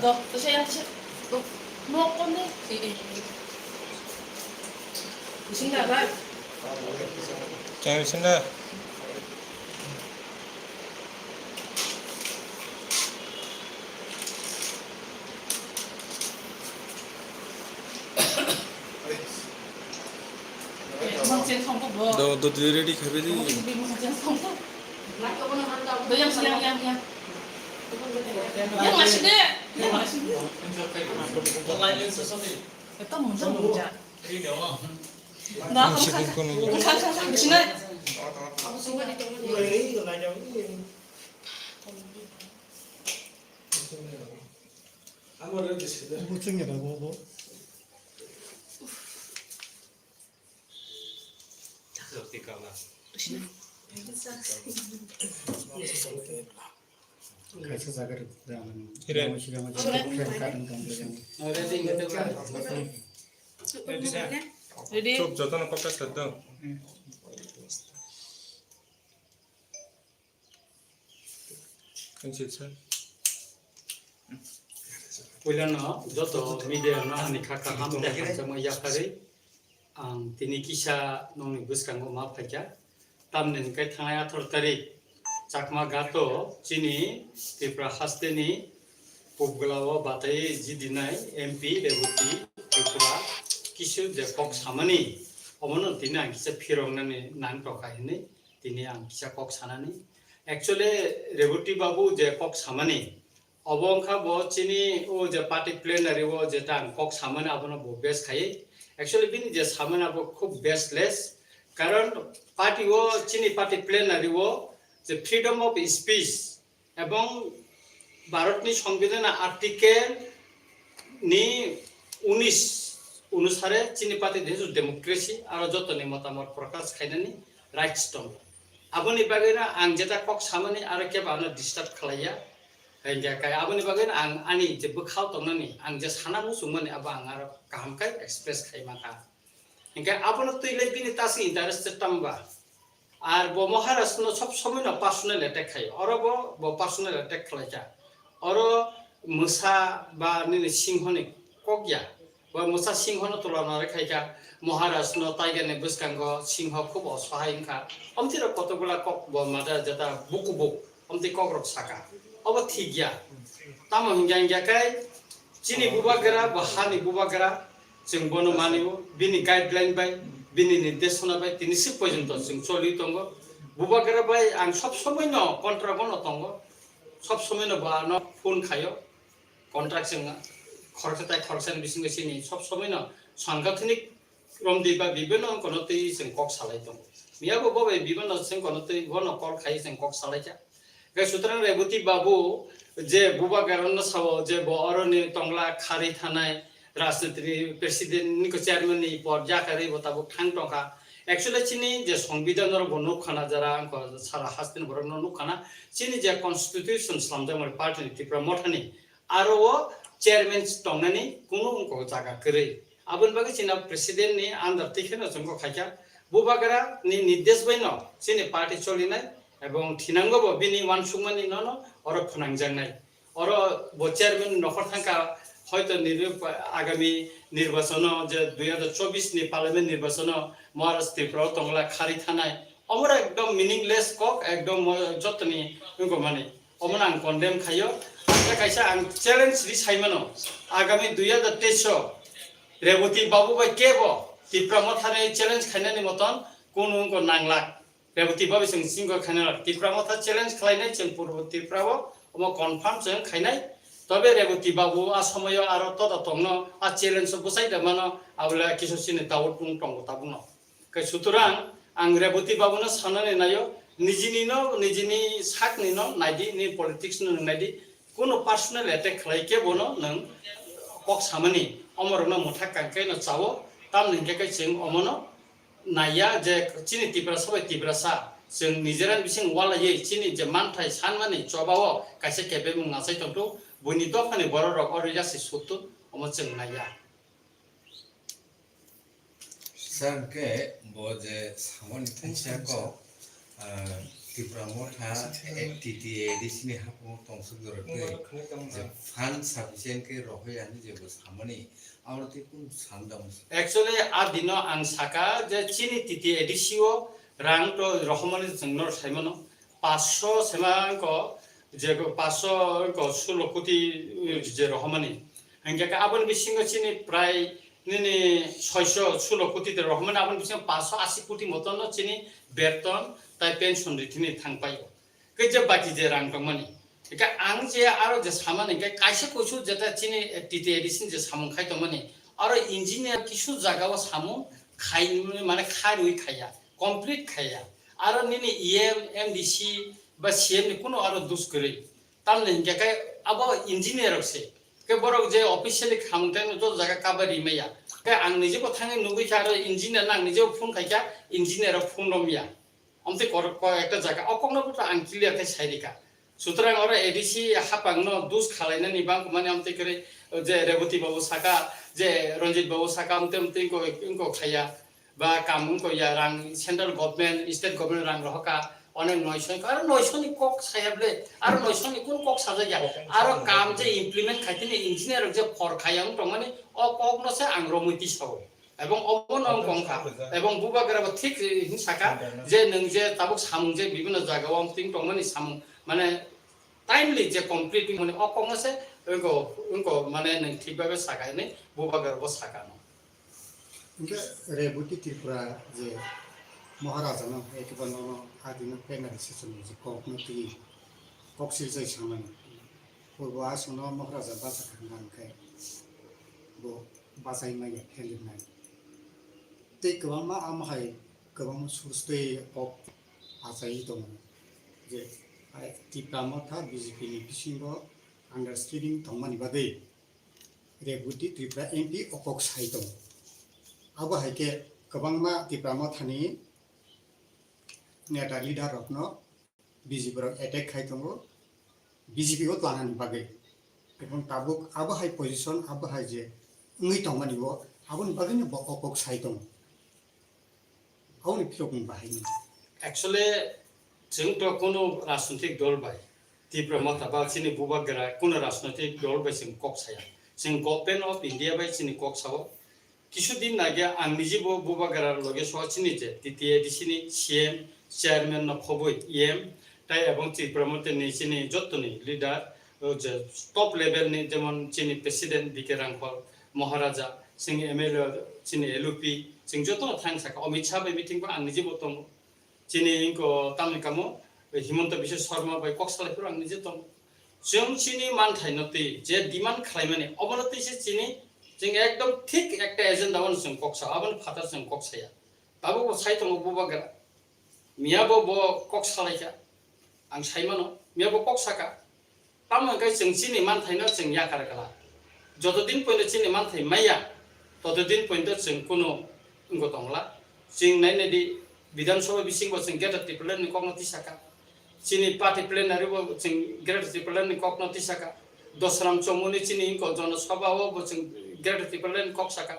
너 saya 너 먹었네. 무슨 나라? Jangan sana. Makan sampo bo. 너 ready খাবে দি? Makan sampo. 너 yang. Yang masih deh. Yang masih deh. Kita 먼저. 나 지금 거는 가. 지나. Ready? 좀 저거는 꺾었어도. 괜찮지? Pulana joto media na ani khaka ham dekhan chama yakare ang tini kisa nong buskang ma phakya tamnen kai thaya thor tari chakma gato chini tipra hasteni pubglawa batai jidinai mp debuti tripura kisu de kok samani omono tina kisa phirongnani nan tokaini tini ang kisa kok sanani actually rebuti babu je kok samani অবংখা ব চিনি ও যে party plenary ও যেটা cock সামনে আপনা ব base খাই actually বিনি যে সামনে আব খুব বেসলেস কারণ পার্টি ও চিনি পার্টি প্লেনারি ও যে ফ্রিডম অফ স্পিচ এবং ভারতনি সংবিধান আর্টিকেল নি 19 অনুসারে চিনি পার্টি দেশ ডেমোক্রেসি আর যতনি মতামত প্রকাশ খাইনানি রাইটস দं আবনি বাগেনা আং যেটা কক সামনে আর কে বানা disturb খালাইয়া Hingga kayak apa nih bagian ani je bekal tong nani ang je sana musuh mana apa ang arab kaham kai express kai maka hingga apa nih tuh ilai bini tasi interest tambah ar bo Maharashtra no sob somai no personal attack kai oro bo personal attack kelaja oro musa ba ni singho ni kokya bo musa singho no tulana re kai ka Maharashtra no taiga ne buskanggo singho খুব অসহায় ka omtira kotogula kok bo mada jata buku omti kogrok saka अब ठीक गया तम हिंगा काय चिनी बुबागरा बहानी बुबागरा जों बनो मानिबो बिनि गाइडलाइन बाय बिनि निर्देशना बाय तिनि सि पर्यन्त जों चलि दङ बुबागरा बाय आं सब समय न कन्ट्राक्ट न दङ सब समय न बा न फोन खायो कन्ट्राक्ट जों खरखताय बिसिङै सिनि सब समय न सांगठनिक रमदि बा बिभिन्न कोनतै जों कक सालाय दङ मियाबो बबाय बिभिन्न जों कोनतै बन कल खायो जों कक सालायजा সুতরাং রেবতী বাবু যে বুবা গারন্ন সাব যে বরনি টংলা খারি থানায় রাজনীতি প্রেসিডেন্ট চেয়ারম্যান নি পদ জাকারি বতাবো থাং টকা অ্যাকচুয়ালি চিনি যে সংবিধানের বনুখানা যারা সারা হাস্তিন বরন নুখানা চিনি যে কনস্টিটিউশন সামদামর পার্টি ত্রিপুরা মঠানি আরো চেয়ারম্যান টংনানি কোনো অঙ্ক জায়গা করে আবুল বাগে চিনা প্রেসিডেন্ট নি আন্ডার টিকেন জঙ্গ খাইকা বুবাগারা নি নির্দেশ বাইন চিনি পার্টি চলিনায় এবং থিনাঙ্গব বিনি ওয়ান সুমানি নন অর ফনাংজাংনাই অর চেয়ারম্যান নখর থাকা হয়তো আগামী নির্বাচন যে 2024 নি পার্লামেন্ট নির্বাচন মহারাষ্ট্র ত্রিপুরা টংলা খারি থানায় অমরা একদম মিনিংলেস কক একদম যতনি মানে অমন আং কন্ডেম খাইও কাইসা আং চ্যালেঞ্জ রি সাইমানো আগামী 2023 রেবতী বাবু বাই কেব ত্রিপুরা মথারে চ্যালেঞ্জ খাইনানি মতন কোন নাংলা রেবতী বাবু जों सिंगो खाना ত্রিপুরা মথা চ্যালেঞ্জ খাইনাই जों पूर्व ত্রিপুরাও অম কনফার্ম जों খাইনাই তবে রেবতী বাবু আ সময় আর তদ তংন আ চ্যালেঞ্জ বসাই দমানো আবলা কিছু সিনে দাউট পুং টং তাবুন কে সুতরাং আং রেবতী বাবুনো সানানে নাयो নিজিনি সাকনি ন নাইদি নি পলিটিক্স ন নাইদি কোনো পার্সোনাল অ্যাটাক খাইকে বনো নং কক সামনি অমরनो মুঠা কাंकै ন চাও তাম নিকে जों অমনো नाया जे चिनि ত্রিপুরা सबाय ত্রিপুরা सा जों निजेरान बिसिं वालायै चिनि जे मानथाय सानमानि चबाव कासे केबे मुंगासै तंतु बनि दफानि बर रक अरि जासि सुतु अम जों नाया सरके बजे सामनि थांसियाको Tipramotha TTAD sini hapu tongsuk dorotke je fund sufficient ke rohoi ani je samani aurti pun sandam actually adino ang saka je chini titi edisio rang to rohmani jengnor saimono 500 semang ko je 500 ko 16 কোটি je rohmani hangga ka abon bisingo chini prai nini 616 কোটিতে রহমান আবন বিসং 580 কোটি মতন চিনি বেতন তাই pension রিথিনি থাংপাইও কে যে বাকি যে রাং দংমানি একা আং যে আরো যে সামানি কে কাইসে কইছু যেটা চিনি টিটি এডিসিন যে সামুং খাই দংমানি আরো ইঞ্জিনিয়ার কিছু জায়গাও সামুং খাই মানে খারুই খাইয়া কমপ্লিট খাইয়া আরো নিনি ইএম এমডিসি বা সিএম নি কোনো আরো দুস করে তামনে কে আবো ইঞ্জিনিয়ার হচ্ছে ke borok je officially khamteng to jaga kabari meya ke ang nije ko thange nugui charo engineer nang nije phone khaika engineer phone romia amte ko ekta jaga okongno to ang clear ke sairika sutrang ora adc hapangno dus khalaina ni bang mane amte kare je reboti babu saka je ranjit babu saka amte ko inko khaya ba kamun ko ya rang central government state government rang rohka অনেক 900 আর 900 নি cock সাহেবলে আর 900 নি কোন cock সাজা গিয়া আর কাম যে implement খাইতিনি engineer যে for খায়াং তো মানে অ কক নসে আংরমতি সাব এবং অবন অংকা এবং বুবাগরা ঠিক হিংসাকা যে নং যে তাবুক সামুং যে বিভিন্ন জায়গা ওম তিং তো মানে সামুং মানে টাইমলি যে কমপ্লিট মানে অ কক নসে উনকো মানে নং ঠিকভাবে সাকাইনি বুবাগরা বো সাকানো ইনকে রেবুটি ত্রিপুরা যে মহারাজানো একেবারে আদিন প্লেনারি সেশন যে ককনতি কক্সিল যাই সামানি পূর্ব আসন মহারাজা বাসা খানখাই বো বাসাই মাই হেলিনাই তে গোबां আমহাই गोबां सुस्ते अफ आसाई दं जे टिप्रामथा बिजेपि नि बिसिंगो आन्डारस्टेन्डिं दंमानि बादै रेबुटी त्रिपुरा एमपि अकक साइ दं आबो हाइके गोबां मा टिप्रामथानि नेता लिडार रखनो बीजेपी एटेक खाई दंग बीजेपी को लानानि बागै एबं ताबुक आबो हाई पोजिशन आबो हाई जे उंगै दंमानि बो आबोनि बागैनो अकक साइ दं आउनि फिलकम बाहायनि एक्चुअली जों तो कोनो राजनैतिक दल बाय टिप्रामथा बा चिनि बुबागरा कोनो राजनैतिक दल बाय जों कक साया जों गभर्नमेन्ट अफ इंडिया बाय चिनि कक साव কিছুদিন আগে আং নিজেবো বুবাগারার লগে সচিনি যে টিটিএডিসিনি সিএম চেয়ারম্যান ন খবই ইএম তাই এবং ত্রিপুরামতে নিচিনি যতনি লিডার যে টপ লেভেলনি যেমন চিনি প্রেসিডেন্ট বিকে রাংফল মহারাজা সিং এমএলএ চিনি এলউপি সিং যত থাং সাকা অমিত শাহ বাই মিটিং বা আং নিজেবো দं চিনি ইনকো তামিলকামো হিমন্ত বিশ্ব শর্মা বাই কক্সলাইপুর আং নিজে दं जों चिनि मानथाइनति जे डिमान्ड खालामनानै अबनति से चिनि जों एकदम ठीक एक एजेंडा वन जों कक्सा आबन फाता जों कक्साया बाबु साइतंग बुबागरा मियाबो बो कक्सालायका आं साइमानो मियाबो कक्साका तामनगाय जों चिनि मानथाइना जों याखारगला जतदिन पयनो चिनि मानथाइ माया ततदिन पयनो जों कोनो इंगो दंला जों नायनायदि विधानसभा बिसिंबो जों गेट टिप्लेन नि कगनति साका चिनि पार्टी प्लेनारि बो जों गेट टिप्लेन नि कगनति साका दसराम चमुनि चिनि इंको जनसभाओ बो जों गेट टिप्लेन कक साका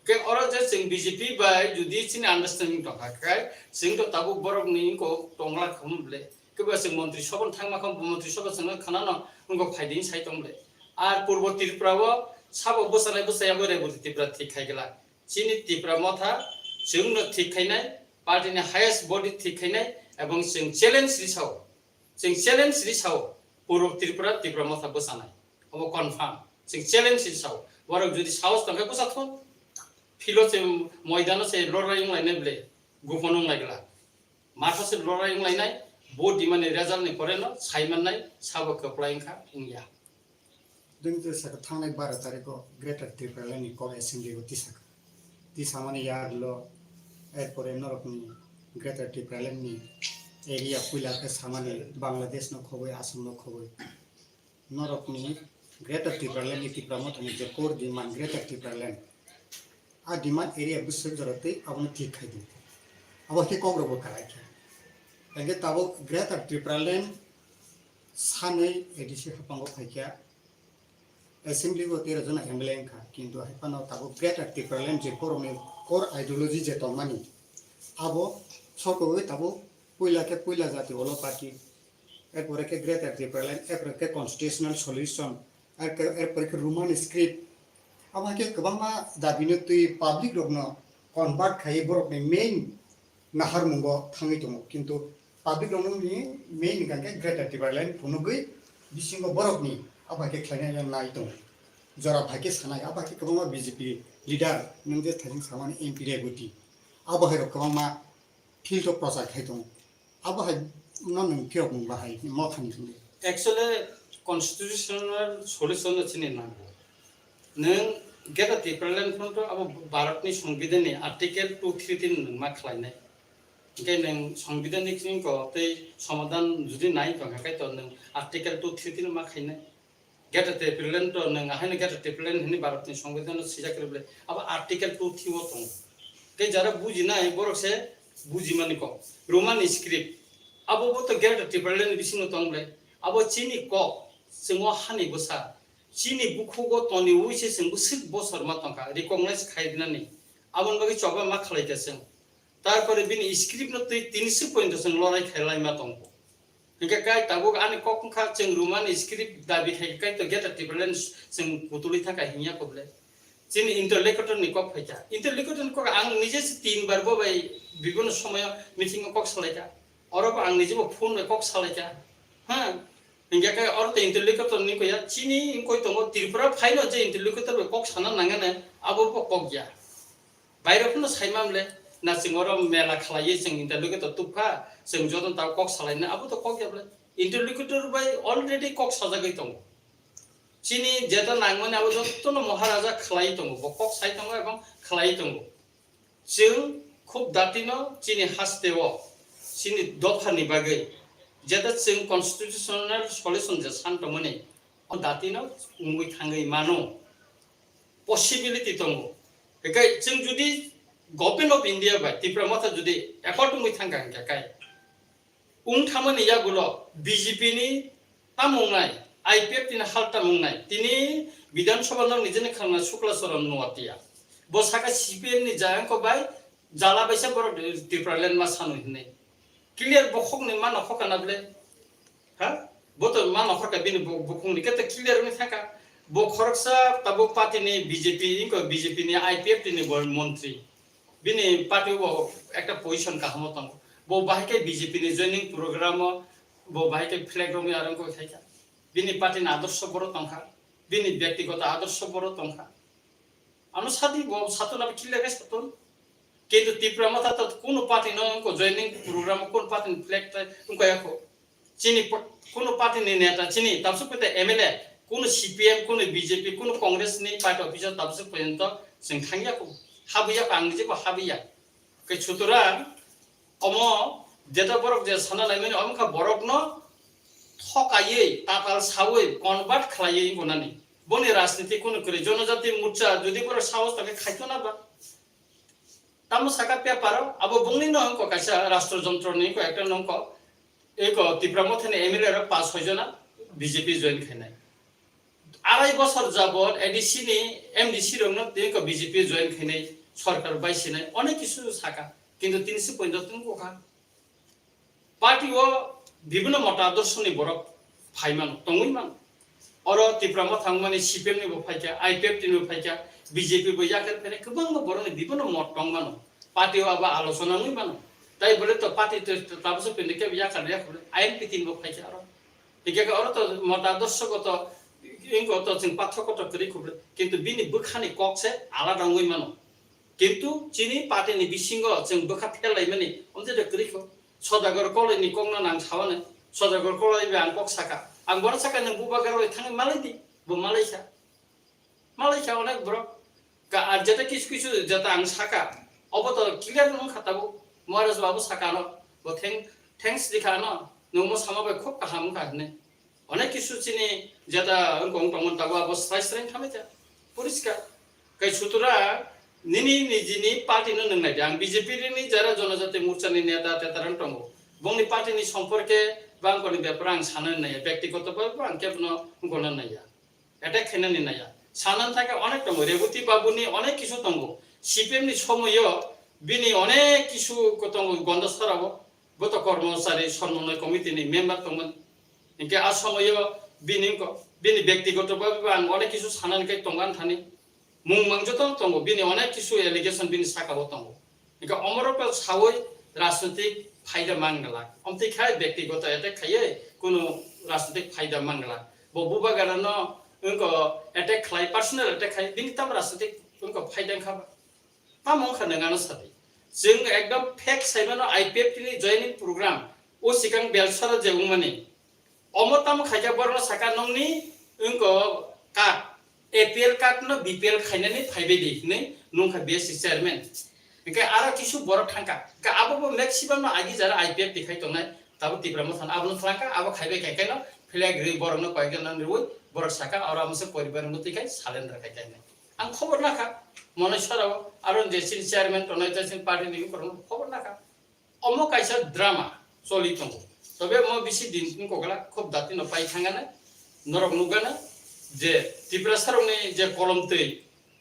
के अरा जे जों बीजेपी बाय जुदि चिनि आन्डारस्टेन्डिं दंखाय जों तो ताबु बरक नि इंको टंगला खमब्ले केबा जों मन्त्रि सभा थांमाखम मन्त्रि सभा जों खानानो इंको फाइदिं साइतंब्ले आर पूर्व त्रिपुराओ साबो बोसानाय बोसायाबो रेबुति त्रिपुरा ठीक खायगला चिनि त्रिपुरामथा जोंनो ठीक खायनाय पार्टीनि हाईएस्ट बडी ठीक खायनाय एबं जों चेलेन्ज रिसाव पूर्व त्रिपुरा त्रिपुरामथा बोसानाय अब कन्फार्म जों चेलेन्ज रिसाव बरक जुदि साहस दंखाय बोसाथ फिलो से मैदान से लड़ाई लायनाय ब्ले गुफन लायगला माथा से लड़ाई लायनाय बडी माने रिजाल्ट नि परेनो साइमाननाय साबो खोप्लायखा इंया जों जे साका थांनाय 12 तारिखआव ग्रेटार त्रिपुरानि कक एसेम्बलिखौ तिसामानि यारलो एरपरे नरकनि ग्रेटार त्रिपुरानि एरिया पुइलाखौ सामानि बांलादेश न खबै आसाम न खबै नरकनि ग्रेटार त्रिपुरानि त्रिपुरामथनि जे कोर डिमान्ड ग्रेटार त्रिपुरानि आ डिमान्ड एरिया बिसोर जरते आबनो ठीक खाइदि अब के कग्रबो खालायखा एगे ताबो ग्रेटार त्रिपुरानि सानै एडिसि हपांगो फाइखा एसेम्बली को 13 जना एमएलए खा किंतु हाइपानो ताबो ग्रेटार त्रिपुरानि जे कोर आइडियोलॉजी जे तमानि आबो सको ताबो পয়লা জাতীয় হলো পার্টি এরপরে কে গ্রেটার ত্রিপুরাল্যান্ড এরপরে কে কনস্টিটিউশনাল সলিউশন এরপরে কে রোমান স্ক্রিপ্ট আমাকে গোबांमा दाबिनो तुई पाब्लिक रगनो कन्भार्ट खायो बरकनि मेइन नाहार मुंगो थाङै दङ किन्तु पाब्लिक रगनि मेइन गांके ग्रेटार त्रिपुराल्যান্ड फुनुगै बिसिंगो बरकनि आबाके खायनाय नाय दङ जरा भाके सानाय आबाके गोबांमा बीजेपी लिडार नोंजे थाजिं सामानि एमपि रेगुटी आबाहेर गोबांमा फिल्ड अफ प्रचार खाय दङ आबाहाय नन फिरक बाहाय मथानि दङ एक्चुअली कन्स्टिट्यूशनल सल्यूशन चिनि नांगौ नों गेटा टिप्रालेन्ड फ्रन्ट अब भारतनि संविधाननि आर्टिकल 233 नों मा खालायनाय ओंखाय नों संविधाननि खिनिखौ तै समाधान जुदि नाय दंखाय तो नों आर्टिकल 233 मा खायनाय गेटा टिप्रालेन्ड तो नों आहायनो गेटा टिप्रालेन्ड होननि भारतनि संविधानाव सिजाकरबले अब आर्टिकल 233 दं के जरा बुजिनाय बरकसे बुजिमानिको रोमान स्क्रिप्ट अब तो गेटा टिप्रालेन्ड बिसिनो दंले अब चिनि क जोंङो हानि बसा चिनि बुखुगो तनि उइसे जोंबो सिक बसर मा तंका रिकगनाइज खायदिनानि आबन बागै चबा मा खालायगासों तारपरे बिनि स्क्रिप्ट न तै 300 पॉइंट जों लराय खायलाय मा तंको इनका काय ताबो आनि कखा जों रोमान स्क्रिप्ट दाबि खायकाय तो गेटा टिप्रालेन्ड जों पुतुलि थाखाय हिया कबले चिनि इंटरलेक्टर नि कक फैजा इंटरलेक्टर नि कक आं निजे 3 बार बबाय विभिन्न समय मीटिंग कक सालायजा अरब आं निजे फोन में कक सालायजा हां इनका काय और तो इंटरलेक्टर नि कोया चिनि इनकोय तो त्रिपुरा फाइनो जे इंटरलेक्टर बे कक साना नांगाने आबो कक गया बायरफोरनो साइमामले ना सिंगर मेला खालायो जों इंटरलेक्टर तुफा जों जदन ता कक सालायनो आबो तो कक गयाबले इंटरलेक्टर बाय अलरेडी कक साजागै दं चिनि जेता नांगमोन आबो जत्तनो महाराजा खालाय दं बकक साइ दं एबं खालाय दं जों खूब दातिनो चिनि हास्तेव चिनि दफानि बागै जेता जों कन्स्टिट्यूशनल सल्यूशन जे सानतमने दातिनो उंगै थाङै मानो पसिबिलिटी दं बेखाय जों जुदि government of India by Tripura माथा जुदि एकर्डिंगै थांगा गाय उं थामने यागुलो बीजेपी नि तामुंनाय आईपीएफ तिना हालता मुंनाय तिनी विधानसभा न निजेने खाना शुक्लाचरण नवातिया बसाका सीपीएम नि जायांको बाय जाला बैसा बर त्रिपुरालैंड मा सानु हिने क्लियर बखक नि मा नखकानाबले हा बोतो मा नखका बिनि बखक नि केते क्लियर नि थाका बो खरकसा तबो पार्टी नि बीजेपी इनको बीजेपी नि आईपीएफ तिनी मंत्री बिनि पार्टी वो एकटा पोजीशन का हमतंग बो बाहिके बीजेपी नि जॉइनिंग प्रोग्राम बो बाहिके फ्लैग रमी आरंको थाइका बिनि पार्टी नि आदर्श बरो तंखा बिनि व्यक्तिगत आदर्श बरो तंखा आनो साथी बो सातुना क्लियर गाइस तन किन्तु त्रिपुरा माथा त कोनो पार्टी न उनको जॉइनिंग प्रोग्राम कोन पार्टी फ्लैग त उनको याको चिनी कोनो पार्टी नि नेता चिनी तबसु पते एमएलए कोनो सीपीएम कोनो बीजेपी कोनो कांग्रेस नि पार्टी अफिसर तबसु पर्यन्त जों थांगियाको हाबिया आंनि को हाबिया के छुतुरा अमो जेता बरक जे साना नायमेनि अमखा बरक न थकायै ताताल सावै कन्भार्ट खालायै गनानि बनि राजनीति कोन करे जनजाति मोर्चा जुदि बर साहस तके खाइतो ना बा तामो साका पेपर अब बुंनि न अंक कासा राष्ट्र जन्त्रनि को एकटा नंक एक त्रिपुरा मथने एमएलए र 5-6 जना बीजेपी जॉइन खाइनाय आराय बছর जाबत एडीसी नि एमडीसी रंग तेको बीजेपी जॉइन खाइनाय सरकार बाइसिनाय अनेक किसु साका किन्तु 350 कोखा पार्टी वो विभिन्न मतादर्शनि बरक फाइमान तंगैमान और त्रिपुरा मथांगमानि सीपीएम नि बफाइका आईपीएफ नि बफाइका बीजेपी बो याकर फेरे गोबां बरनि विभिन्न मत दंमान पार्टी अब आलोचना नैमान ताई बोले तो पार्टी तो ताबसो पेनके याकर याकर आईएमपी तिन बफाइका और एकेका और तो मतादर्शगत इनको तो जों पाठ्यकत करि खुबले किन्तु बिनि बोखानि ककसे आलादा नैमान किन्तु चिनि पार्टी नि बिसिंग जों बोखा फेलाय माने अन्ते करिखो सदागर कलेनि कंगना नां सावाने सदागर कले बे आं कक साका आं बर साका नों बुबागार थाङै मालायदि बो मालायसा अनेक ब्र का जेता किस किस जेता आं साका अब तो क्लियर न खाताबो महाराज बाबू साका न बो थैंक्स दिखा न नोमो सामाबे खूब काहाम काहने अनेक किसु चिनि जेता अंगं तंगन ताबो अब स्ट्राइक थामेजा परिष्कार कै सुतुरा निनी निजिनि पार्टी न नंनाय आं बीजेपी नि जरा जनजाति मोर्चा नि नेता तेतारन तंगो बंनि पार्टी नि सम्पर्के बांगनि बेपर आं सानन नाय व्यक्तिगत बाबु आं केबनो गणन नाया अटैक खैनानि नाया सानन थाके अनेक दंगो रेवती बाबुनि अनेक किसु दंगो सीपीएम नि समय बिनि अनेक किसु को दंगो गन्धसराबो boto kormosari sonmonoi committee ni member tongman inke asomoyo bini ব্যক্তিগত ভাবে ang অনেক কিছু Sanan kai tongan thani mung mangjoto tongo bini অনেক কিছু allegation bini sakabo tongo inke omorokal sawoi রাজনৈতিক ফায়দা মাঙ্গলা অমতি খাই ব্যক্তিগত এতে খাইয়ে কোনো রাজনৈতিক ফায়দা মাঙ্গলা ববুবা গারানো উনকো এতে খাই পার্সোনাল এতে খাই বিনি তাম রাজনৈতিক উনকো ফায়দা খাবা তামং খানাগানো সাথে जों एकदम फेक साइबानो आईपीएफ नि जॉइनिंग प्रोग्राम ओ सिकां बेलसरा जेबुं माने अमताम खायजा बरनो साका नंगनि उनको काट एपीएल काट न बीपीएल खायनानि फाइबेदि नै नंखा बेस चेयरमैन इनके आरो किसु बर थांका का आबो मैक्सिमाम आगि जरा आईपीएफ दिखाइ तंनाय ताबो तिब्रामो थान आबो थांका आबो खाइबे खायखायनो फ्लैग रि बरनो पाइगन नरुय बर साका और आमसे परिवार मतिखाय सालेन्डार खायखायनाय आं खबर नाखा मनेश्वराव आरो जेसिन चेयरमैन तनाय जेसिन पार्टी नि खबर नाखा अमो काइसा ड्रामा चलि तंगो तबे म बिसि दिन कोगला खूब दाति न पाइ थांगाना नरक नुगाना जे तिब्रा सारंनि जे कलम तै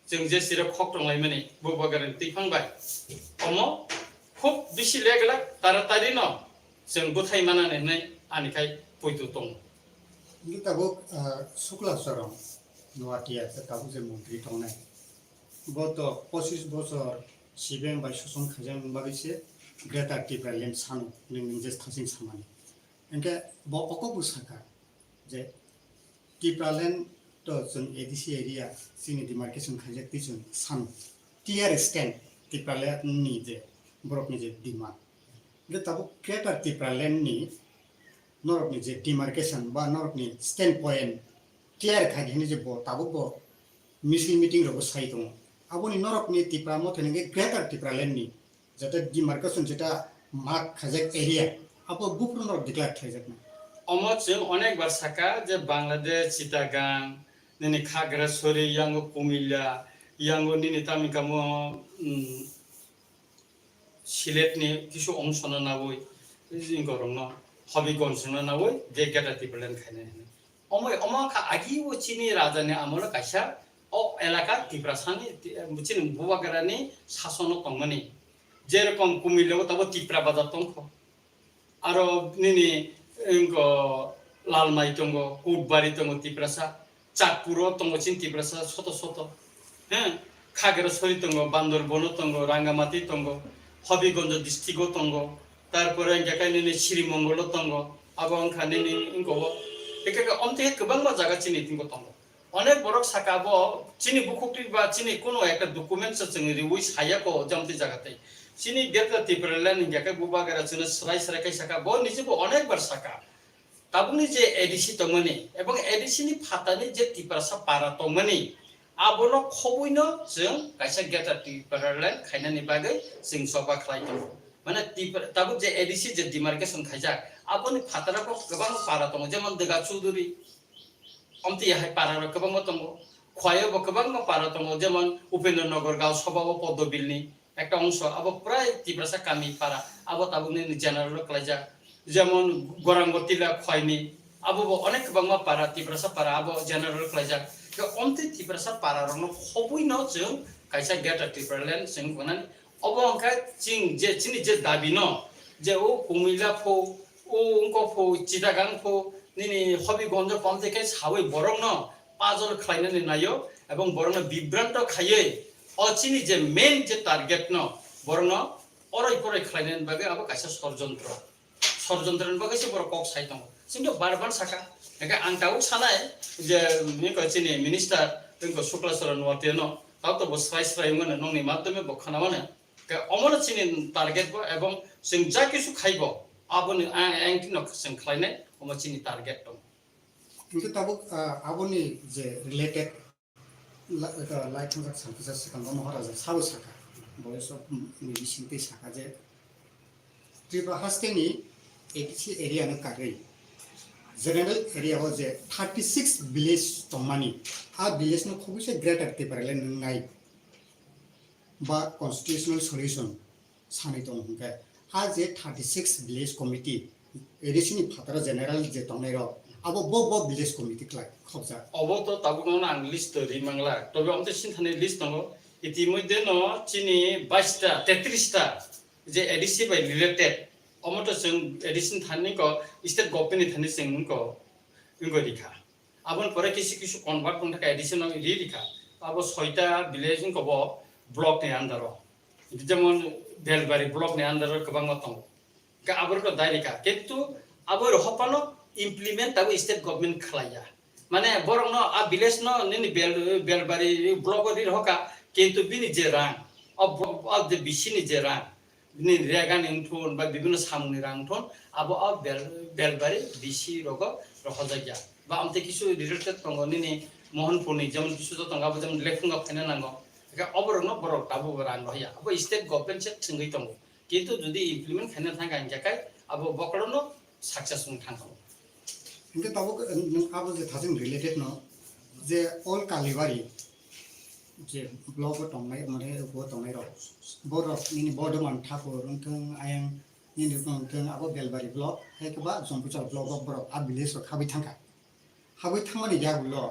जों जे सिरा खक तंलाय माने बबगार तिफांबाय अमो खूब बिसि लेगला तारातारि न जों गथाय मानानै नै आनिखाय पयतु दं কিন্তু তাবো শুক্লা সরম নোয়াটিয়া তাবো যে মন্ত্রী তংনাই গত 25 বছর সিবেং বাই সুসম খাজাং বাগিছে গ্রেটার টিপ্রালেন্ড সানো নং যে থাসিং সামানি এনকে ব অকবু সাকা যে টিপ্রালেন্ড তো जों एडीसी एरिया सिनि डिमार्केशन खाजे तिजन सान टिआर स्टैंड टिप्रालेन्डनि जे बरकनि जे डिमान्ड जे ताबो ग्रेटार टिप्रालेन्डनि नरकनि जे डिमार्केशन बा नरकनि स्टैंड पॉइंट क्लियर खागिनि जे ब ताबो ब मिसिल मीटिंग रबो साइ दङ आबोनि नरकनि टिप्रा मथेनगे ग्रेटार टिप्रालेन्डनि जाते डिमार्केशन जेटा मार्क खाजे एरिया आबो बुफ्रु नरक डिक्लेयार खाइजाकना अमो जों अनेक बार साका जे बांलादेश चिटागां निनि खागड़ाछड़ी यांगो कुमिल्ला यांगो निनि तामिकामो सिलेटनि किसु अंश नावै जिंगरंग हबिगंज नावै जे गेटा टिप्रालेन्ड खायनाय अमो खा आगि ओ चिनि राजानि आमल काइसा ओ एलाका टिप्रासानि चिनि बुबागारानि शासन तंमानि जेरकम कुमिल्लायाव ताबो टिप्रा बाजार तंखो आरो निनि इंको लालमाइ तंगो कुटबारि तंगो टिप्रासा चाकपुरो तंगो चिन टिप्रासा सोतो सोतो हैं खागड़ाछड़ी तंगो बांदरबन तंगो रांगामाटी तंगो हबिगंज डिस्ट्रिक्टो तंगो तारपरे इंकाकायनि श्रीमंगल तंगो आबो अंखानि इंको एके अमते गोबां जागा चिनि तिंगो तंगो अनेक बरक साकाबो चिनि बुकुक्ति बा चिनि कोनो एक डकुमेन्ट्स जों रिवै सायाको जमति जागातै चिनि गेटा टिप्रालेन्ड इंकाका बुबागारा जों सराय काइ साका ब निजेबो अनेक बार साका ताबुनि जे एडीसी तमनि एबं एडीसी नि फातानि जे टिप्रासा पारा तमनि आबोनो खबैनो जों काइसा गेटा टिप्रालेन्ड खायनानि बागै जों सबा खालायदों माने ताबु जे एडीसी जे डिमार्केशन खायजा आबोनि फाताराको गोबां पारा दङ जेमन दगा चौधुरी अमति हाय पारा गोबां दङ खयाबो गोबां पारा दङ जेमन उपेन्द्रनगर गाव सभाबो पदबिलनि একটা অংশ আবো প্রায় টিপ্রাসা কামি পারা আবো তাবুনি জেনারেল ক্লাইজা যেমন গরাঙ্গতিলা খয়নি আবো অনেক বাংলা পারা টিপ্রাসা পারা আবো জেনারেল ক্লাইজা কে অমতি টিপ্রাসা পারা রং খবুইনো जों কাইসা गेटा टिप्रालेन्ड जों গনান अबो अंका चिं जे चिनि जे दाबिनो जे ओ कुमिल्ला फो ओ अंको फो चिटागां फो निनि हबिगंज पमतेके सावै बरंनो पाजल खायनानि नायो एबं बरंनो बिब्रांत खायै अचिनि जे मेन जे टार्गेट न बरनो अराय पराय खायनायनि बागै आबो काइसा षड़यन्त्रनि बागै से बर कक साइ दङ जों बारबार साका एके आं दाउ सानाय जे निको चिनि मिनिस्टार जोंखौ शुक्लाचरण नवाटिया न ताव तो बस्राय मोनो नंनि माध्यमे बखाना माने के अमन चिनि टार्गेट बो एबं जों जा किसु खाइबो आबोनि आंति न जों खायनाय अम चिनि टार्गेट दङ কিন্তু তাবো আবনি যে রিলেটেড लाइट सानफुजा सिगांग महाराजा साबो साका बयस मेडिसिन ते साका जे त्रिपुरा हास्टेनि एडीसी एरिया न कागै जनरल एरिया हो जे 36 विलेज तमानी आ विलेज न खबसे ग्रेटर टिप्रालेन्ड नाय बा कन्स्टिट्यूशनल सल्यूशन सानै दं हंगे हा जे 36 विलेज कमिटी एडीसी नि फातरा जनरल जे तंनाय र अब बो विलेज कमिटी क्लाय खबजा अब तो ताबुनो आं लिस्ट रि मांगला तबे अमते सिनथाने लिस्ट दङ इतिमध्ये न चिनि 22 टा 33 टा जे एडीसी बाय related omoto sing edition thani ko state government thani sing ko ingo dikha abon pore kisu convert kon thaka edition no ri dikha abo 6টা village ko bo block ni andaro যেমন Belbari block নি under কবাং মতং কা আবর ko dai dikha কিন্তু abor hopano implement tabu state government khlaya মানে বরং ন a village ন নিনি Belbari block রি হকা কিন্তু বিনি যে রাং অব যে বিসিনি যে রাং বিনি রেগান ইনথন বা বিভিন্ন সামনি রাং থন আবো অব বেলবাড়ি বিসি রগ রহজাগিয়া বা আমতে কিছু রিলেটেড তঙ্গ নিনি মোহনপুরনি যেমন কিছু তো তঙ্গ যেমন লেখুঙ্গা ফাইনা নাঙ্গ একা অবরং ন বড় তাবু রাং রহিয়া আবো স্টেট গভর্নমেন্ট সে থিঙ্গই তঙ্গ কিন্তু যদি ইমপ্লিমেন্ট খাইনা থাকা জাকাই আবো বকড়ন সাকসেসফুল থাঙ্গ কিন্তু তাবো আবো যে থাজিং রিলেটেড ন যে অল কালিবারি যে ব্লগ টংনাই মানে ও টংনাই র বড় নিনি বর্ধমান ঠাকুর রংথং আয়াং নিনি রংথং আবো বেলবারি ব্লগ হেকবা জম্পুচার ব্লগ বড় আ ভিলেজ খাবি থাকা হাবি থামানি যাগুলো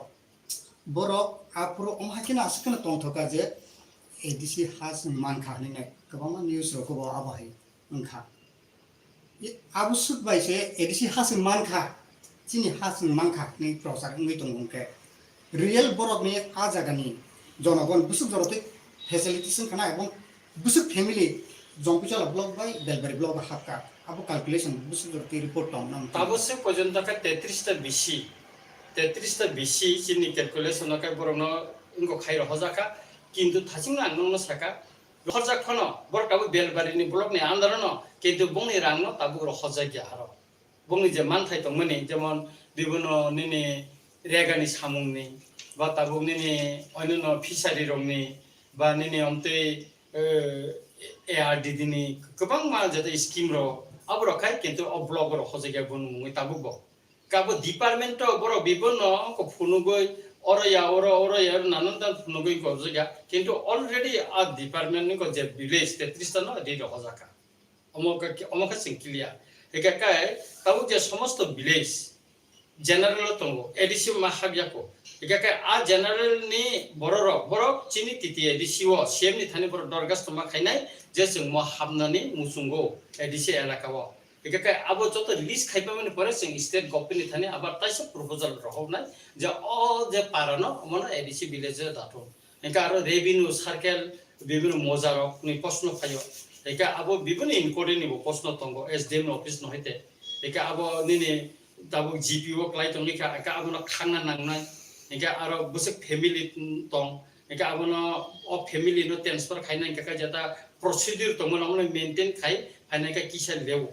বড় আপরো অমহাকিনা আসকনা টংথকা যে এডিসি হাস মানখা নিনে গোबां নিউজ রকবো আবাহাই ওনখা আবুসুত বাইছে এডিসি হাস মানখা চিনি হাস মানখা নি প্রসার নই দংকে রিয়েল বরকনি আ জায়গানি জনগণ বুসুক জরতে ফ্যাসিলিটিস খানা এবং বুসুক ফ্যামিলি জম্পিচালা ব্লক বাই বেলবারি ব্লক হাক্কা আবু ক্যালকুলেশন বুসুক জরতে রিপোর্ট টং নাম তাবসে পর্যন্ত কা 33টা বেশি চিনি ক্যালকুলেশন কা বরং ইনকো খাইর হজাকা কিন্তু থাচিং আংনো সাকা হরজা খন বর কাবু বেলবারিনি ব্লক নি আন্দারন কিন্তু বংনি রাংনো তাবু হজাগিয়া হার বংনি যে মানথাই তংমনি যেমন বিভিন্ন নিনি রেগানি সামুংনি বা তাবু নিনি অন্যান্য ফিশারি রংনি বা নিনি অমতে ARD দিনি গোबां मा যাতে স্কিম র আবর খাই কিন্তু অ ব্লক র হজাগিয়া বন মুই তাবু ব কাবো ডিপার্টমেন্ট বড় বিভিন্ন কো ফুনুগই অরয়া নানান ফুনুগই কো জায়গা কিন্তু অলরেডি আ ডিপার্টমেন্ট কো যে ভিলেজ 33টা ন রি হজাকা অমকা সিংকিলিয়া একাকাই তাবু যে সমস্ত ভিলেজ জেনারেল তঙ্গো এডিসি মাহাবিয়াকো একাকাই আ জেনারেল নি বড় চিনি তিতি এডিসি ও সেমনি থানি বড় দরগাস তমা খাইনাই যে जों ম হাবনানি মুসুঙ্গো এডিসি এলাকাও একাকাই আবো যত লিস্ট খাইবা মানে পরে जों স্টেট গভর্নমেন্ট থানি আবার তাইসব প্রপোজাল রহবনাই যে অ যে পারানো মনে এডিসি ভিলেজ দাতো একা আর রেভিনিউ সার্কেল বিভিন্ন মজারক নি প্রশ্ন ফাইও একা আবো বিভিন্ন ইনকোয়ারি নিবো প্রশ্ন তঙ্গ এসডিএম অফিস নহইতে একা আবো নিনি তাবো জিপিও ক্লাই তংনিকা একা আবো খানা নাংনাই একা আর বসে ফ্যামিলি তং একা আবো অ ফ্যামিলি নো ট্রান্সফার খাইনাই একা যেটা প্রসিডিউর তংমন আমনে মেইনটেইন খাই ফাইনাইকা কিসা লেও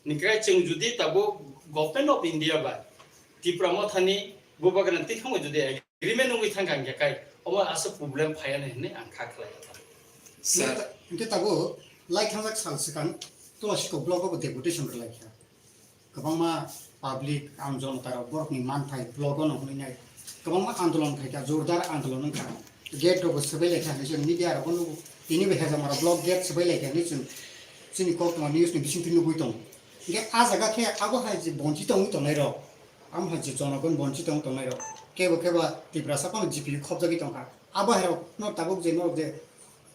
নিকাই जों जुदि ताबो गभर्नमेंट ऑफ इंडिया बा टिप्रामो थानी बुबागन तिखम जुदि एग्रीमेंट नङै थांगां गेकाय अमा आसे प्रॉब्लेम फायाने ने आं खाखलाय স্যার কিন্তু তাবো লাইক থাंजाक सालसिकान तलासिको ब्लगआव डेपुटेशन लाइखा गोबां मा पाब्लिक आन्दोलन तारा बरकनि मानथाय ब्लगआव नहैनाय गोबां मा आन्दोलन खायका जोरदार आन्दोलन खा गेट रबो सबै लेखा जों मिडिया रबो बिनि बेहाजा मारा ब्लग गेट सबै लेखा नि जों जोंनि कलकमा निउस नि बिसिं तिनु बुइतों गे आ जागा खे आबो हाय जे बंचि दं तनाय र आम हाय जे जनगण बंचि दं तनाय र केबा तिब्रा सापान जिपि खबजागि दंखा आबो हाय न ताबो जे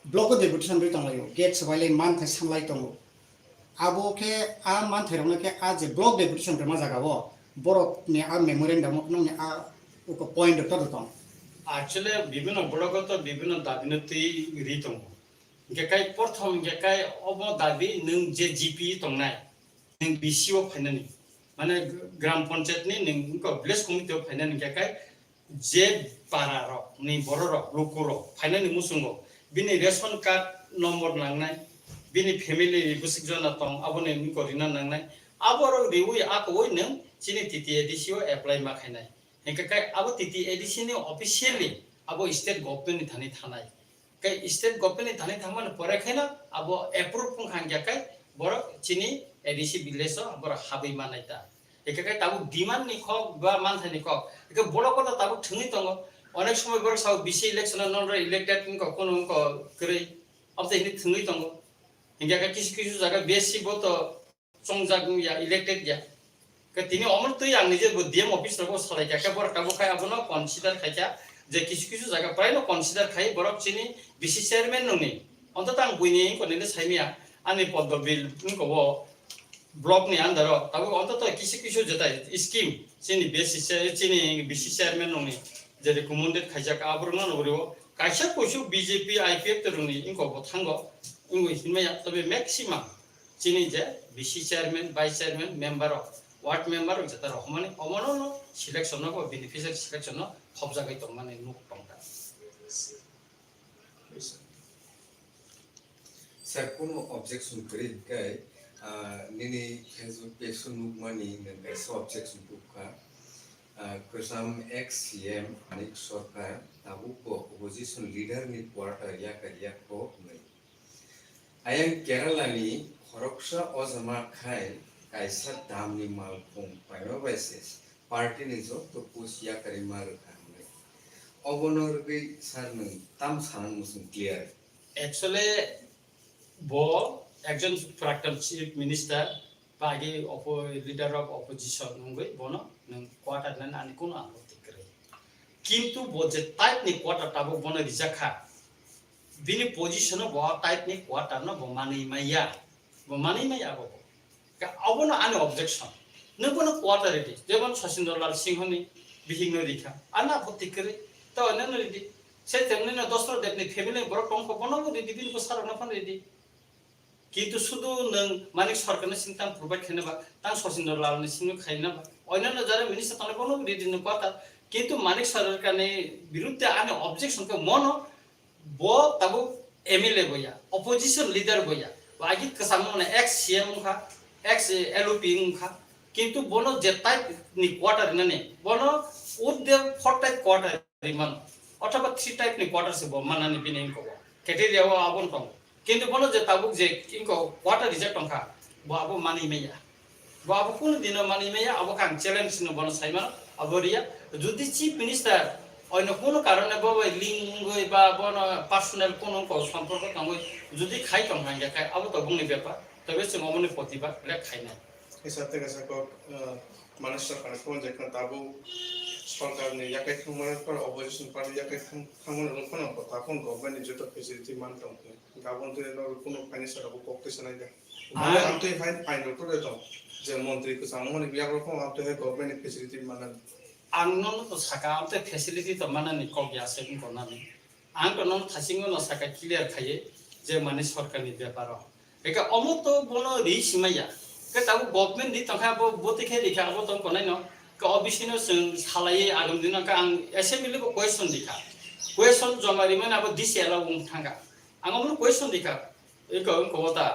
ब्लग डेपुटेशन रि तंलायो गेट सबाइले मान थाय सामलाय दं आबो के आ मान थायरनो के आ जे ब्लग डेपुटेशन रे मा जागाबो बरक नि आ मेमोरेंडम नि आ उको पॉइंट त दं एक्चुअली বিভিন্ন ব্লগত বিভিন্ন দাবিনতি রি দं गेकाय प्रथम गेकाय अबो दाबि नों जे जिपि तंनाय नों बिसिओ फाइनानि माने ग्राम पंचायत नि नोंको विलेज कमिटियाव फाइनानि गेकाय जे पारा र नि बर र लोको र फाइनानि मुसुंगो बिनि रेशन कार्ड नम्बर नांनाय बिनि फेमिलि बुसिक जना तं आबोने निको रिना नांनाय आबोर रिउइ आकoi नों चिनि टिटि एडिसिओ एप्लाई मा खायनाय गेकाय आबो टिटि एडिसि नि ऑफिशियली आबो स्टेट गवर्नमेंट नि थानि थानाय कई स्टेट गवर्नमेंट थाने थामान परे खायना आबो एप्रूव खां गेकाय बर चिनि एडिसि विलेज बर हाबै मानायता एकाय ताबु डिमान्ड नि खक बा मानथानि खक एके बलकता ताबु थंगि दङ अनेक समय बर साउ बिसि इलेक्शन नन इलेक्टेड को कोनो को करे अब त हिनि थंगि दङ हिंगा किसु जागा बेसि बत संजाग या इलेक्टेड या के तिनि अमर तै आं निजे डीएम ऑफिस रबो सलाय गेका बर ताबु खाय आबो न कन्सिडर खायचा जे किसु जागा प्राय न कन्सिडर खाय बरक चिनि बिसि चेयरमैन ननि अन्तत आं बुइनि कोने साइमिया आनि पदबिल नकबो ब्लॉक नि अंदर तब अंतत किसी जता स्कीम चिनी बेसिस चिनी बीसी चेयरमैन नंनि जे रिकमेंडेड खाइजाक आब्रनो नबरियो काइसा कोसु बीजेपी आईपीएफ तरनि इनको थांगो इंगो हिनमाया तबे मैक्सिमम चिनी जे BC chairman vice chairman member ward member जता रखमाने अमनो सिलेक्शन को बेनिफिशियल सिलेक्शन खबजागै दं माने नुक दंगा Sir, কোনো objection kari kai nini Facebook page sunu mani ngai so objection buka kusam ex CM anik sarkar tabu ko opposition leader ni quarter ya kariya ko ngai ayang Kerala ni khoroksa ozama khai kaisa damni mal pung paino basis party ni jo to pus ya kari mar khamai obonor gai sar nang tam sanang musung clear actually bo একজন প্রাক্তন chief minister বা আগে leader of opposition নঙ্গই বনো নং quarter নেন আনি কোনো আপত্তি করে কিন্তু বো যে টাইপ নি কোয়ার্টার টাবো বনো রিজাখা বিনি পজিশন বো টাইপ নি কোয়ার্টার ন বো মানি মাইয়া বো কা অবনো আনি অবজেকশন নং বনো কোয়ার্টার রেডি যেমন শশীন্দ্রলাল সিংহনি বিহিং রিখা আনা আপত্তি করে তো অন্য রেডি সেই তেমনি না দশর দেবনি ফ্যামিলি বড় টঙ্ক বনো রেডি বিনি বসার না ফন রেডি কিন্তু শুধু নং মানিক সরকারনে সিনতাম প্রোভাইড খাইনাবা তাং শশীন্দ্রলালনি সিনু খাইনাবা অন্যান্য যারা মিনিস্টার তাহলে বলো রেডি কথা কিন্তু মানিক সরকারনে বিরুদ্ধে আনে অবজেকশন কে মনো ব তাবো এমএলএ বইয়া অপোজিশন লিডার বইয়া বাকি কসামনে এক্স সিএম খা এক্স এলওপি খা কিন্তু বনো যে টাইপ নি কোয়ার্টার নেনে বনো উদ্দে ফর টাইপ কোয়ার্টার রিমান অথবা থ্রি টাইপ নি কোয়ার্টার সে মানানি বিনে কো ক্যাটেরিয়া আবন টং কিন্তু বলো যে তাবুক যে ইনকো কোয়ার্টার রিজেক্ট টংখা বো আবো মানি মেয়া বো আবো কোন দিন মানি মেয়া আবো কাং চ্যালেঞ্জ ন বনো সাইমান আবরিয়া যদি চিফ মিনিস্টার অন্য কোনো কারণে বাবা লিঙ্গই বা বনো পার্সোনাল কোনো সম্পর্ক কামই যদি খাই টং হাঙ্গা খাই আবো তো বুংনি ব্যাপার তবে সে মমনি প্রতিবাদ লে খাই না এই সাথে কাছে কক মানুষ সরকার কোন যেখানে তাবু সরকারনি ইয়াকে খামনের পর অপোজিশন পার্টি ইয়াকে খামনের কোন কথা কোন গভর্নমেন্ট যত ফেসিলিটি মান টং গাবন তো কোনো ফাইন্যান্সিয়াল কম্পিটিশন আইদা মানে আমতে ফাইন করে তো যে মন্ত্রী কো সামনে বিয়া রকম আমতে গভর্নমেন্ট ফেসিলিটি মান आंनो तो साका आमते फैसिलिटी तो माना नि कल गया से कोना नि आं तो न थासिंगो न साका क्लियर खाये जे माने सरकारनि व्यापार एका अमो तो बोनो रि सिमाया के ताबो गवर्नमेंट नि तखा बो बोते खे दिखा बो तो कोनाय न के अबिसिनो जों सालाये आगम दिन का आं एसेम्बली को क्वेश्चन दिखा क्वेश्चन जमारि माने अब दिस एला उं थांगा आं अमो क्वेश्चन दिखा एको कोता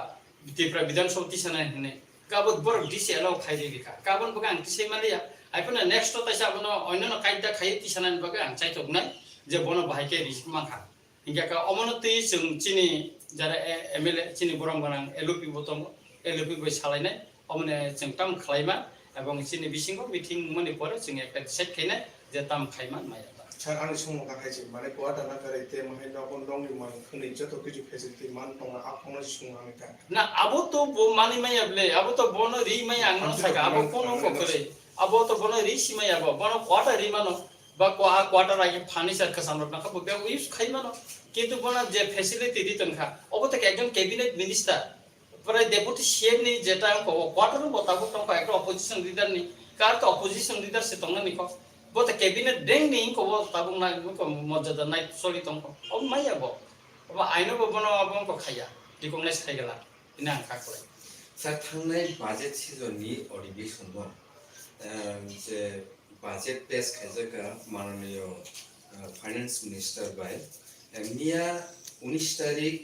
त्रिपुरा विधानसभा तिसना ने काबो बर दिस एला खाइ दिखा काबन बगा आं तिसे मालिया आइफोना नेक्स्ट तो तैसा बनो अन्य कायदा खाइ तिसना बगा आं चाइथोगनाय जे बनो बाहायके रिस्क माखा इंगा का अमनति जों चिनि जारा एमएलए चिनि बरम गनां एलओपि बतम एलओपि बय सालायनाय अमने जों ताम खालायमा एबं चिनि बिसिंगो मिटिं मनि परे जों एकटा सेट खायनाय जे ताम खायमा माया 잘 아니 소모 가까이지 만에 보아다 나가래 때 마해 나본 동이 만 근데 저도 그지 페이지티 만 동안 앞으로 중앙이다 ना आबो तो बो मानि माया ब्ले आबो तो बनो रि माया आंनो साका आबो कोनो को करे आबो तो बनो रि सिमाया आबो बनो क्वार्टर रि मानो बा क्वार्टर आगे फार्निचार का सामना ना खबो बे यूज खाइ मानो किंतु बनो जे फैसिलिटी दितन खा अबो तो एकजन कैबिनेट मिनिस्टार पर डेपुटी सीएम नि जेटा को क्वार्टर बताबो तो एक अपोजिशन लीडर नि कार तो अपोजिशन लीडर से तंग नि को बोत कैबिनेट डेंग नि को ताबुं ना को मर्यादा नाइ सरी तंग अब माया बो अब आइनो बो बनो अब को खाया रिकगनाइज खाइगला इना आं खाखलाय सा थांनाय बाजेट सिजननि अधिवेशन दं जे बाजेट पेश खायजागा माननीय फाइनेंस मिनिस्टार बाय मिया 19 तारिख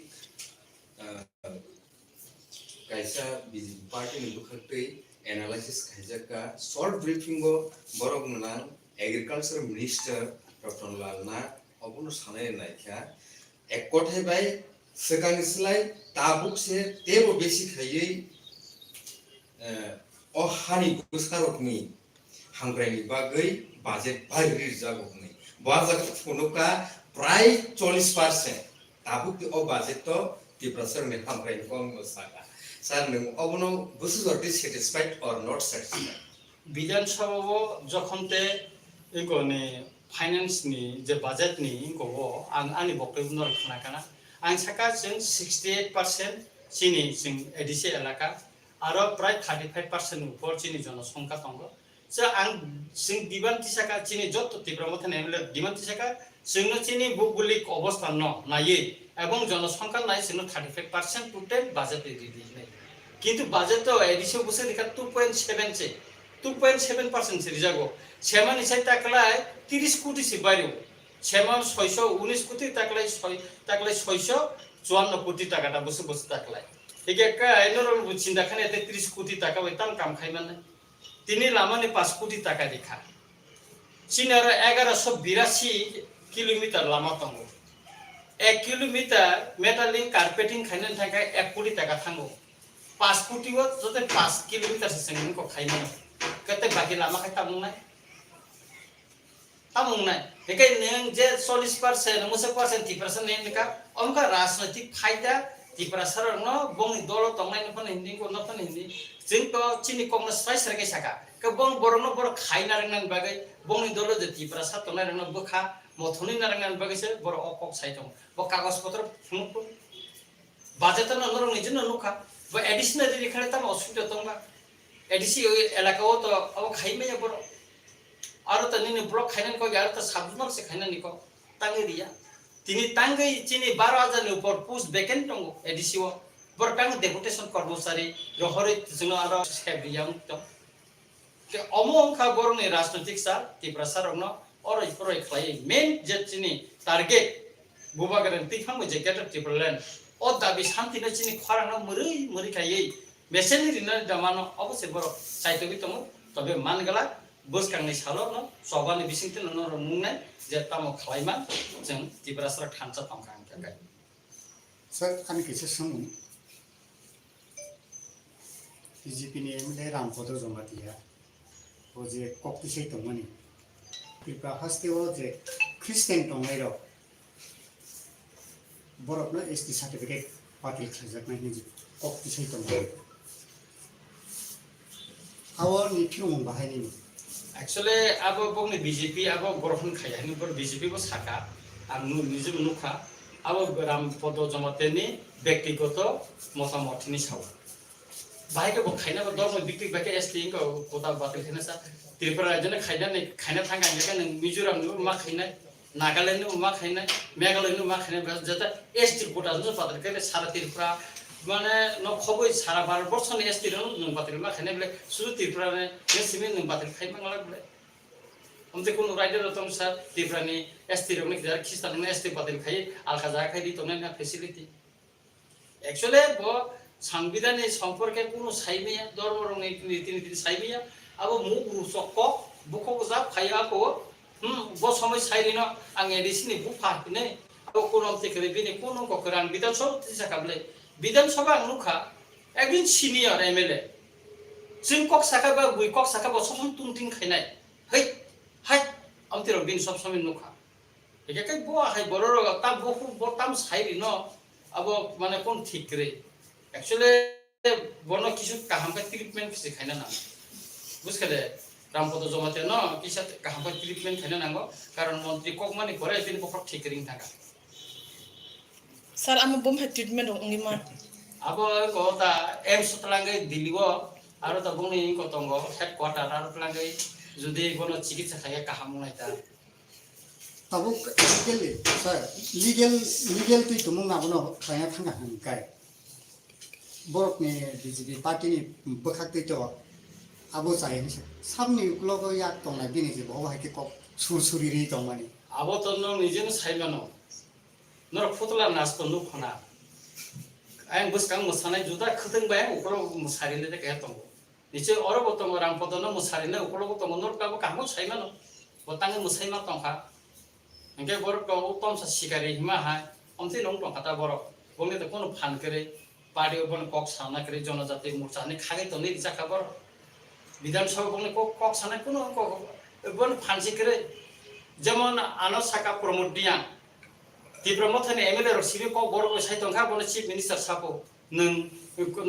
कायसा बीजेपी पार्टी नि बुखाखै एनालाइसिस खायजागा शॉर्ट ब्रीफिंग गो बरक ना एग्रीकल्चर मिनिस्टर डॉक्टर लालना अबुन सानाय नायखा एक कोठाय बाय सगांनिस्लाय ताबुक से तेबो बेसि खायै अहानि गुसारकनि हांग्रायनि बागै बाजेट बायरि जागौनि बाजाक फुनुका प्राय 40% ताबुक अ बाजेट तो तिब्रासरनि हांग्रायनि कम सागा सार नों अबनो बुसुरति सैटिस्फाइड और नॉट सैटिस्फाइड विधानसभा जखनते इकोनि फाइनेंस नि जे बजेट नि इको आं आनि बक्तव्य नर खाना आं साका जों 68% चिनि जों ADC एलाका aro prai 35% upor chini jonasongkha tongo so ang sing diban tisaka chini jotto tibramothane emle diban tisaka singno chini bugulik obostha no naye ebong jonasongkha nai singno 35% total budget release nei কিন্তু budget তো addition বসে দেখা 2.7 চে 2.7% সিরি যাগো সেমান ইসাই টাকলাই 30 কোটি C বাইরেও সেমান 619 কোটি টাকলাই 654 কোটি টাকাটা বসে বসে টাকলাই ঠিক একটা এনরল চিন্তা খানে 30 কোটি টাকা ওইতাম কাম খাই মানে তিনি লামানে 5 কোটি টাকা দেখা চীনের 1182 কিলোমিটার লামা তঙ্গ 1 কিলোমিটার মেটালিং কার্পেটিং খাইনান থাকা 1 কোটি টাকা থাঙ্গো 5 কোটি वो जोते 5 किलोमीटर से संगन को खाइनो कते बाकी लामा खाइ तामुंगनाय हेके नें जे 40% 50% 30% ने का अमका राजनीतिक फायदा 30% न बंग दल तंगनाय न फन हिंदी को न फन हिंदी जों तो चिनि कम स्ट्राइक सरके साका के बंग बरनो बर खाइना रंगन बागै बंग दल जे 30% तंगनाय रंगन बखा मथुनि ना रंगन बागै से बर अकक साइतम ब कागज पत्र फुनुक बाजेत न नरं निजन नुखा ब एडिशनल रिखाले तम असुविधा तंगा एडिसी एलाकाओ तो अब खाइमे बरो आरो त निने ब्लक खाइनन को यार त साबुनर से खाइनन निको तांगे दिया तिनी तांगे चिनी 12000 ने ऊपर पोस्ट वैकेंट तंगो एडिसी वो बर तांग डेपुटेशन कर्मचारी रहरे जोंनो आरो सेबियाम त के अमों खा बरनि राजनीतिक सा तिब्रासार रंगनो और इफोरै खलाय मेन जे चिनी टारगेट बुबागरन तिफांग जे गेटर टिबरलेन ओ दाबि शांति न चिनि खरानो मरै खायै मेसेनि रिना दामानो अबसे बर साइतबि तमो तबे मानगला बोसकांनि सालो न सबानि बिसिंते न मुंनाय जे तामो खलायमा जों तिब्रासरा थानसा तंखां थाखाय सर आनि किसे सोंमु बिजेपि नि एमएलए रामपद जमातिया ओ जे कक्तिसै तंगनि त्रिपुरा हास्तेओ जे ख्रिस्टियान तंगाइरो बरफनो एसटी सर्टिफिकेट पार्टी खाजाकनाय नि कक्तिसै तंगाइ हावा नि थिरमु बाहायनि एक्चुअली अब बंगनि बीजेपी अब गरहन खायानि बर बीजेपी को साका आं निजम नुखा अब रामपद जमातेनि व्यक्तिगत मतामतनि साव बाहायके ब खायना दर्म बिक्रि बाके एसटी को कोता बातिल खायना सा त्रिपुरा राज्यनि खायना थांगा जाका नों मिजोराम मा खायना नागालैंड मा खायना मेघालय मा खायना जता एसटी कोटा जो बातिल के सारा त्रिपुरा माने न खबै सारा भारतवर्षनि एसटी न बातिल मा खायना बले सुरु त्रिपुरा ने सिमे न बातिल खायमा गला बले हमते कोनो राइडर तम सा त्रिपुरानि एसटी रने खिस्तान ने एसटी बातिल खाय आलखा जा खाय दि तने ना फेसिलिटी एक्चुअली ब संविधाननि सम्पर्के कोनो साइमेया धर्म रंनि रीति साइमेया अब मु रुसक बुखक जा खायाको ब समय साइरिन आं एडिसनि बुफाने अब कोनो तेकरे बिनि कोनो ककरान विधानसभा तिसाकाबले विधानसभा नुखा एकदिन सिनियर एमएलए जों कक साका बा बुइ कक साका ब सम तुंथिं खायनाय है हाय आमतिरो बिन सब समय नुखा एके ब हाय बररो ता बखु ब ताम साइरिन अब माने कोन ठीक रे एक्चुअली बनो किछु काहाम का ट्रिटमेंट से खायना ना बुझखले रामपद जमाते न किसा काहाम का ट्रिटमेंट खायना नांगो कारण मंत्री कक माने करे बिन बखर ठीक रिं थाका सर आम बम ट्रिटमेंट होंगी मा अब कोता एम्स तलांगे दिल्ली वो आरो त बनि कतंगो हेडक्वार्टर आरो तलांगे जुदि बनो चिकित्सा खाया काहाम नायता तबु लीगली सर लीगल तै तुमुं नाबनो खाया थांगा हंकाय बरफनि बिजेपि पार्टीनि बखाक्तै तो आबो जायनि सामनि उक्लगो याक तंनाय बिनि जे बहायके कक सुरसुरि रि तंमानि आबो त न निजेन साइमानो नर फुतला नाचत नुखना आं बसकां मोसानाय जुदा खथों बाय उकलो मोसारिले दे कहे तंगो निचे अरबो तंगो रामपद न मोसारिने उकलो तंगो नर काबो कामो साइमानो बतांगे मोसाइमा तंखा अंके बर को उत्तम सा शिकारी हिमा हा अमते नं तंखाता बर बंगे त कोनो फान करे पार्टी बन कक साना करे जनजाति मोर्चा ने खागे त नै दिसा खबर विधानसभा बंगे कक साना कोनो बन फानसि करे जेमन आनो साका प्रमोद दिया तिब्रमथने एमएलए रसिबे क बरबो साइतंखा बन चीफ मिनिस्टर सापो नों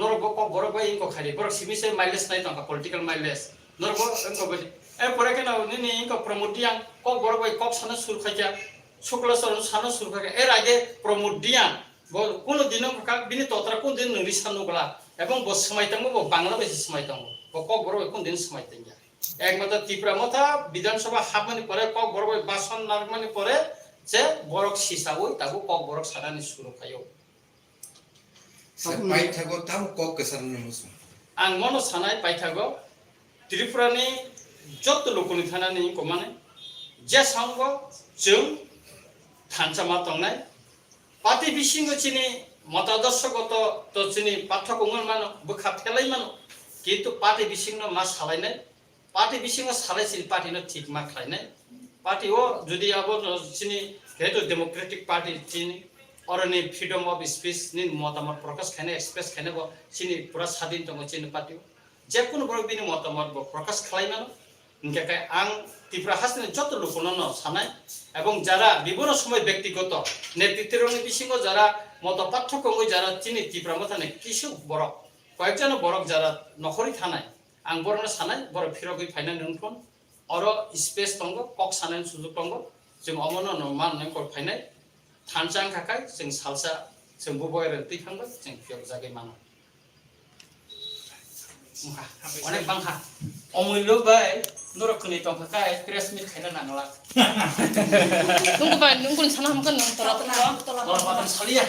नरबो क बरबो इको खारि बर सिमिसे माइलेज नाय तंखा पॉलिटिकल माइलेज नरबो इको बदि ए परेके न नि इको प्रमोदिया क बरबो क साना सुरखाया शुक्लसर साना सुरखाया ए रागे प्रमोदिया कोनो दिन का बिनि तोत्रा कोन दिन नरि सानुगला এবং ব সময়তাঙ্গো ব বাংলা বেশি সময়তাঙ্গো ব কক বড় কোন দিন সময়তাঙ্গা একমাত্র ত্রিপুরা মথা বিধানসভা হাবমানি পরে কক বড় বাসন নারমানি পরে যে বরক সিসাবই তাবো কক বরক সারানি শুরু খায়ো Paithago tam kok kesan musu. आं मनो सानाय पाइथागो त्रिपुरानि जत लोकनि थानानि कमाने जे सांग जों थानसामा तंनाय पाति बिसिंगो चिनि मतादर्शगत तो चिनि पाठ्यक्रम मानो बखा थेलाय मानो किन्तु पाति बिसिंगनो मा सालायनाय पाति बिसिंगो सालायसिन पार्टिनो ठीक मा खालायनाय पार्टी ओ जुदि अब चिनि हेतु डेमोक्रेटिक पार्टी चिनि अरनि फ्रीडम अफ स्पीच नि मतामत प्रकाश खाने एक्सप्रेस खाने बो चिनि पुरा स्वाधीन दङ चिनि पार्टी जे कुनु बरो बिनि मतामत बो प्रकाश खालायमानो इनके काय आं त्रिपुरा हासनि जत लोकनो न सानाय एवं जारा विभिन्न समय व्यक्तिगत नेतृत्वनि बिसिङो जारा मत पाठ्यक्रम जारा चिनि त्रिपुरा मथाने किसु बरक कयेकजन बरक जारा नखरि थानाय आं बरनो सानाय बर फिरगै फाइनान नोंथन अर स्पेस दङ कक सानाय सुजुग दङ जों अमनो न मान न कर फाइनाय थानचां थाखाय जों सालसा जों बबोयर दैखांगोन जों फियक जागै मानो अनेक बांहा अमूल्य बाय नरखनि तंखाय प्रेस मिट खायना नांला Nunggu ba nunggu sana hamkan nung tolak Orang makan salia